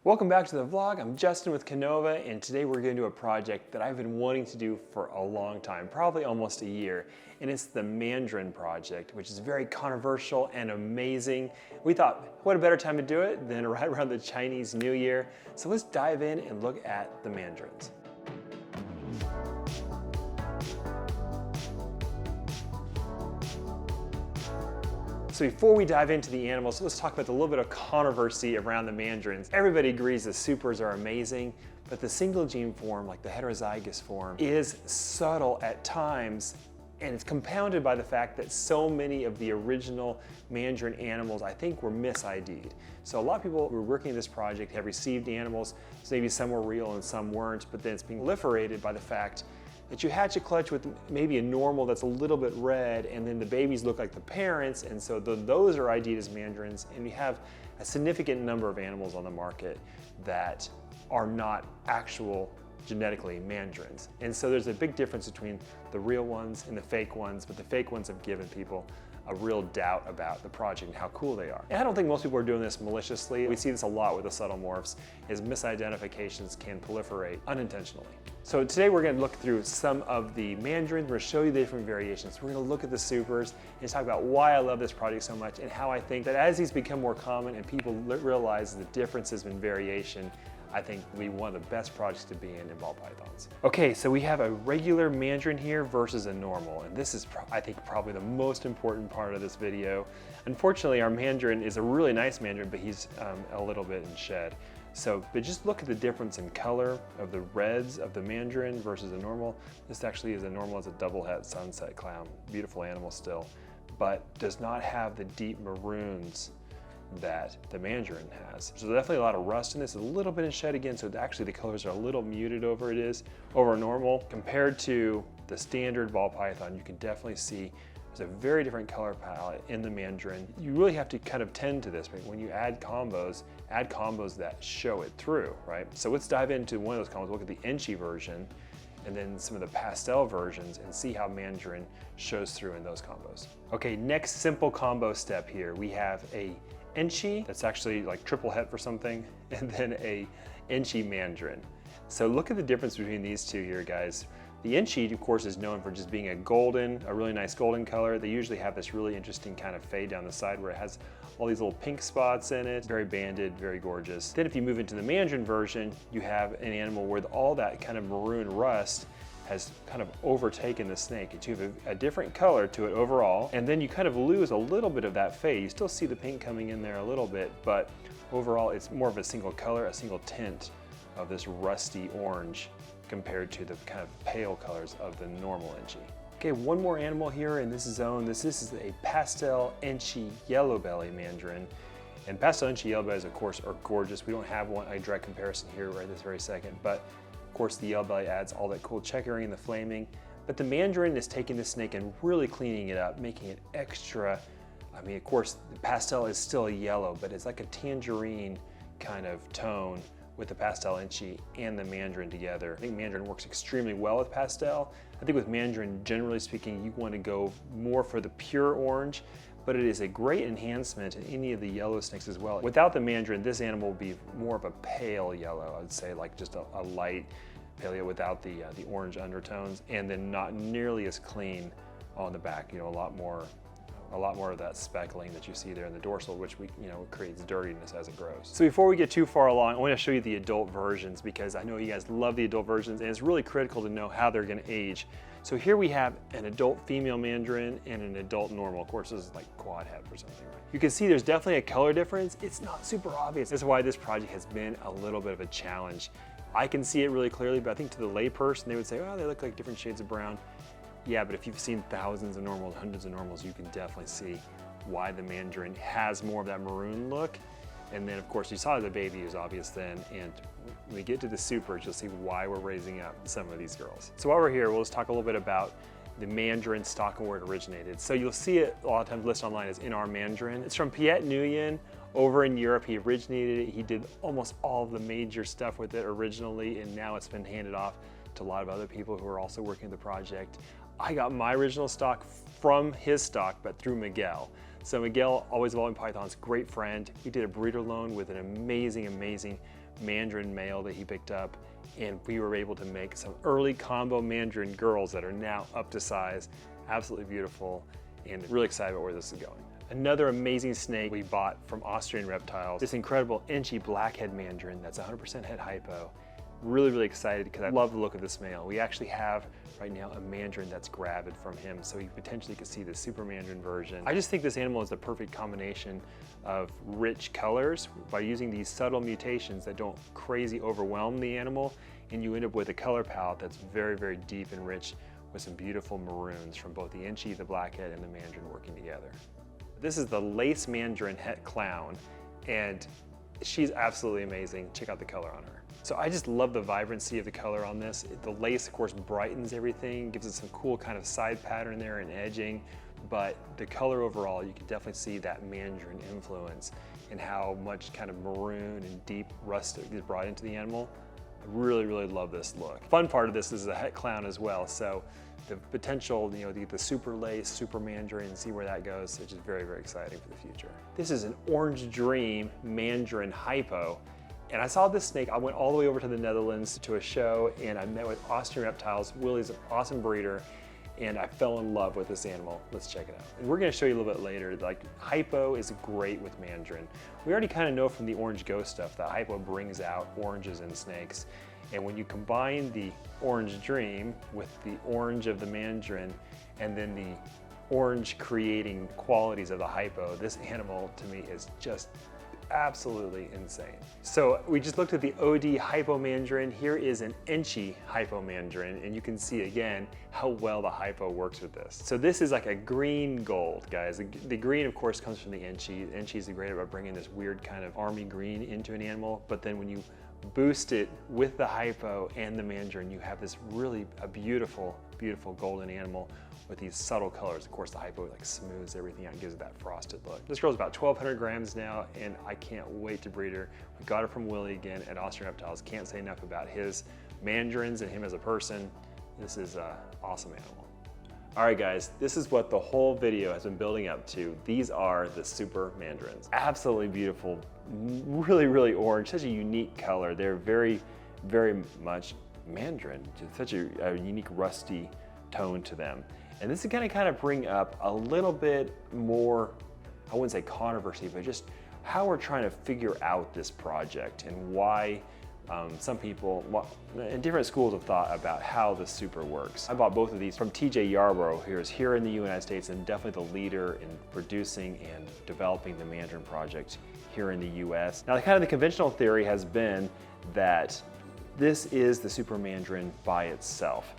Welcome back to the vlog. I'm Justin with KINOVA, and today we're going to do a project that I've been wanting to do for a long time, probably almost a year, and it's the Mandarin project, which is very controversial and amazing. We thought, what a better time to do it than right around the Chinese New Year. So let's dive in and look at the Mandarins. So before we dive into the animals, let's talk about a little bit of controversy around the Mandarins. Everybody agrees the supers are amazing, but the single gene form, like the heterozygous form, is subtle at times, and it's compounded by the fact that so many of the original Mandarin animals, I think, were mis-ID'd. So a lot of people who were working on this project have received animals, so maybe some were real and some weren't, but then it's being proliferated by the fact that you hatch a Cltch with maybe a normal that's a little bit red, and then the babies look like the parents, and so those are ID'd as Mandarins, and we have a significant number of animals on the market that are not actual genetically Mandarins. And so there's a big difference between the real ones and the fake ones, but the fake ones have given people a real doubt about the project and how cool they are. And I don't think most people are doing this maliciously. We see this a lot with the subtle morphs, is misidentifications can proliferate unintentionally. So today we're gonna look through some of the Mandarins. We're gonna show you the different variations. We're gonna look at the supers and talk about why I love this project so much and how I think that as these become more common and people realize the differences in variation, I think it'll be one of the best projects to be in ball pythons. Okay, so we have a regular Mandarin here versus a normal, and this is, I think, probably the most important part of this video. Unfortunately, our Mandarin is a really nice Mandarin, but he's a little bit in shed. So, but just look at the difference in color of the reds of the Mandarin versus a normal. This actually is a normal, it's a double het sunset clown. Beautiful animal still, but does not have the deep maroons that the Mandarin has. So definitely a lot of rust in this, a little bit in shed again, so actually the colors are a little muted over normal. Compared to the standard ball python, you can definitely see there's a very different color palette in the Mandarin. You really have to kind of tend to this, right? When you add combos that show it through, right? So let's dive into one of those combos, look at the Enchi version, and then some of the Pastel versions and see how Mandarin shows through in those combos. Okay, next simple combo step here. We have a Enchi, that's actually like triple het for something, and then a Enchi Mandarin. So look at the difference between these two here, guys. The Enchi, of course, is known for just being a really nice golden color. They usually have this really interesting kind of fade down the side where it has all these little pink spots in it. Very banded, very gorgeous. Then if you move into the Mandarin version, you have an animal where all that kind of maroon rust has kind of overtaken the snake. You have a different color to it overall, and then you kind of lose a little bit of that fade. You still see the pink coming in there a little bit, but overall it's more of a single color, a single tint of this rusty orange compared to the kind of pale colors of the normal Enchi. Okay, one more animal here in this zone. This is a Pastel Enchi Yellow Belly Mandarin. And Pastel Enchi Yellow Bellies, of course, are gorgeous. We don't have a direct comparison here right this very second, but of course, the yellow belly adds all that cool checkering and the flaming, but the Mandarin is taking the snake and really cleaning it up, making it extra. I mean, of course, the Pastel is still a yellow, but it's like a tangerine kind of tone with the Pastel Enchi and the Mandarin together. I think Mandarin works extremely well with Pastel. I think with Mandarin, generally speaking, you want to go more for the pure orange, but it is a great enhancement in any of the yellow snakes as well. Without the Mandarin, this animal would be more of a pale yellow, I would say, like just a light pale yellow without the orange undertones, and then not nearly as clean on the back. You know, a lot more of that speckling that you see there in the dorsal, which creates dirtiness as it grows. So before we get too far along, I want to show you the adult versions because I know you guys love the adult versions, and it's really critical to know how they're going to age. So here we have an adult female Mandarin and an adult normal. Of course, this is like quad het or something, right? You can see there's definitely a color difference. It's not super obvious. This is why this project has been a little bit of a challenge. I can see it really clearly, but I think to the layperson, they would say, oh, they look like different shades of brown. Yeah, but if you've seen thousands of normals, hundreds of normals, you can definitely see why the Mandarin has more of that maroon look. And then, of course, you saw the baby is obvious then, and when we get to the supers, you'll see why we're raising up some of these girls. So while we're here, we'll just talk a little bit about the Mandarin stock and where it originated. So you'll see it a lot of times listed online as In Our Mandarin. It's from Piet Nguyen over in Europe. He originated it. He did almost all of the major stuff with it originally, and now it's been handed off to a lot of other people who are also working the project. I got my original stock from his stock, but through Miguel. So Miguel, always evolving pythons, great friend. He did a breeder loan with an amazing Mandarin male that he picked up, and we were able to make some early combo Mandarin girls that are now up to size. Absolutely beautiful, and really excited about where this is going. Another amazing snake we bought from Austrian Reptiles, this incredible Enchi blackhead Mandarin that's 100% het hypo. Really excited because I love the look of this male. We actually have right now a Mandarin that's gravid from him, so you potentially could see the super Mandarin version. I just think this animal is the perfect combination of rich colors by using these subtle mutations that don't crazy overwhelm the animal, and you end up with a color palette that's very deep and rich with some beautiful maroons from both the Enchi, the blackhead, and the Mandarin working together. This is the lace Mandarin het clown, and she's absolutely amazing. Check out the color on her. So I just love the vibrancy of the color on this. The lace, of course, brightens everything, gives it some cool kind of side pattern there and edging, but the color overall, you can definitely see that Mandarin influence and how much kind of maroon and deep rustic is brought into the animal. I really love this look. Fun part of this is the het clown as well, so the potential, you know, to get the super lace, super Mandarin, see where that goes, which is very exciting for the future. This is an Orange Dream Mandarin Hypo. And I saw this snake, I went all the way over to the Netherlands to a show, and I met with Austrian Reptiles. Willie's an awesome breeder, and I fell in love with this animal. Let's check it out. And we're gonna show you a little bit later, like hypo is great with Mandarin. We already kind of know from the Orange Ghost stuff that hypo brings out oranges in snakes. And when you combine the Orange Dream with the orange of the Mandarin, and then the orange creating qualities of the hypo, this animal to me is just absolutely insane. So we just looked at the OD Hypo Mandarin. Here is an Enchi Hypo Mandarin, and you can see again how well the hypo works with this. So this is like a green gold, guys. The green, of course, comes from the Enchi. Enchi is great about bringing this weird kind of army green into an animal, but then when you boost it with the hypo and the Mandarin, you have this really a beautiful golden animal with these subtle colors. Of course, the hypo like smooths everything out and gives it that frosted look. This girl's about 1,200 grams now, and I can't wait to breed her. We got her from Willie again at Austrian Reptiles. Can't say enough about his Mandarins and him as a person. This is an awesome animal. All right, guys, this is what the whole video has been building up to. These are the super Mandarins. Absolutely beautiful, really orange, such a unique color. They're very much Mandarin, just such a unique rusty tone to them. And this is gonna kind of bring up a little bit more, I wouldn't say controversy, but just how we're trying to figure out this project and why some people, and different schools of thought about how the super works. I bought both of these from TJ Yarborough, who is here in the United States and definitely the leader in producing and developing the Mandarin project here in the US. Now, kind of the conventional theory has been that this is the super Mandarin by itself.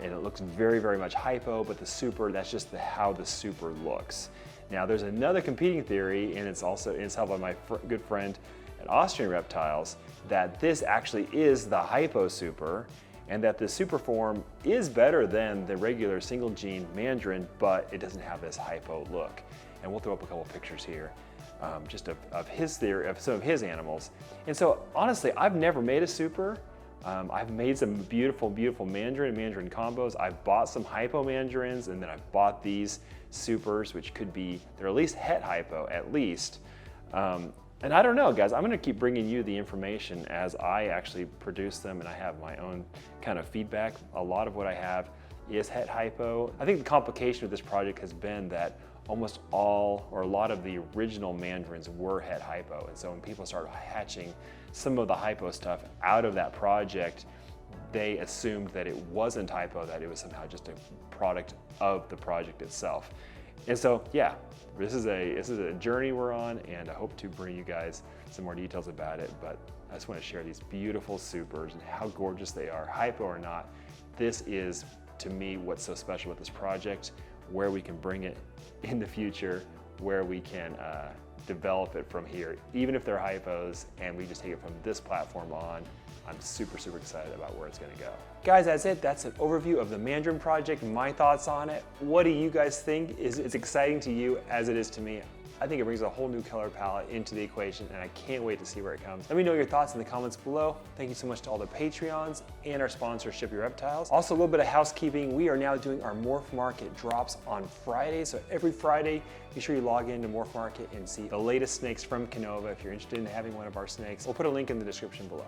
And it looks very much hypo, but the super, that's just how the super looks. Now there's another competing theory, and it's held by my good friend at Austrian Reptiles, that this actually is the hypo super, and that the super form is better than the regular single gene Mandarin, but it doesn't have this hypo look. And we'll throw up a couple pictures here, just of his theory, of some of his animals. And so honestly, I've never made a super. I've made some beautiful Mandarin and Mandarin combos. I've bought some hypo Mandarins, and then I've bought these supers, which could be, they're at least het hypo, at least. And I don't know, guys, I'm gonna keep bringing you the information as I actually produce them, and I have my own kind of feedback. A lot of what I have is het hypo. I think the complication of this project has been that almost all, or a lot of the original Mandarins were het hypo. And so when people started hatching some of the hypo stuff out of that project, they assumed that it wasn't hypo, that it was somehow just a product of the project itself. And so, yeah, this is a journey we're on, and I hope to bring you guys some more details about it, but I just want to share these beautiful supers and how gorgeous they are, hypo or not. This is, to me, what's so special with this project, where we can bring it in the future, where we can develop it from here, even if they're hypos, and we just take it from this platform on. I'm super excited about where it's gonna go. Guys, that's it. That's an overview of the Mandarin project, my thoughts on it. What do you guys think? Is it exciting to you as it is to me? I think it brings a whole new color palette into the equation, and I can't wait to see where it comes. Let me know your thoughts in the comments below. Thank you so much to all the Patreons and our sponsor, Ship Your Reptiles. Also, a little bit of housekeeping. We are now doing our Morph Market drops on Friday. So every Friday, be sure you log into Morph Market and see the latest snakes from KINOVA if you're interested in having one of our snakes. We'll put a link in the description below.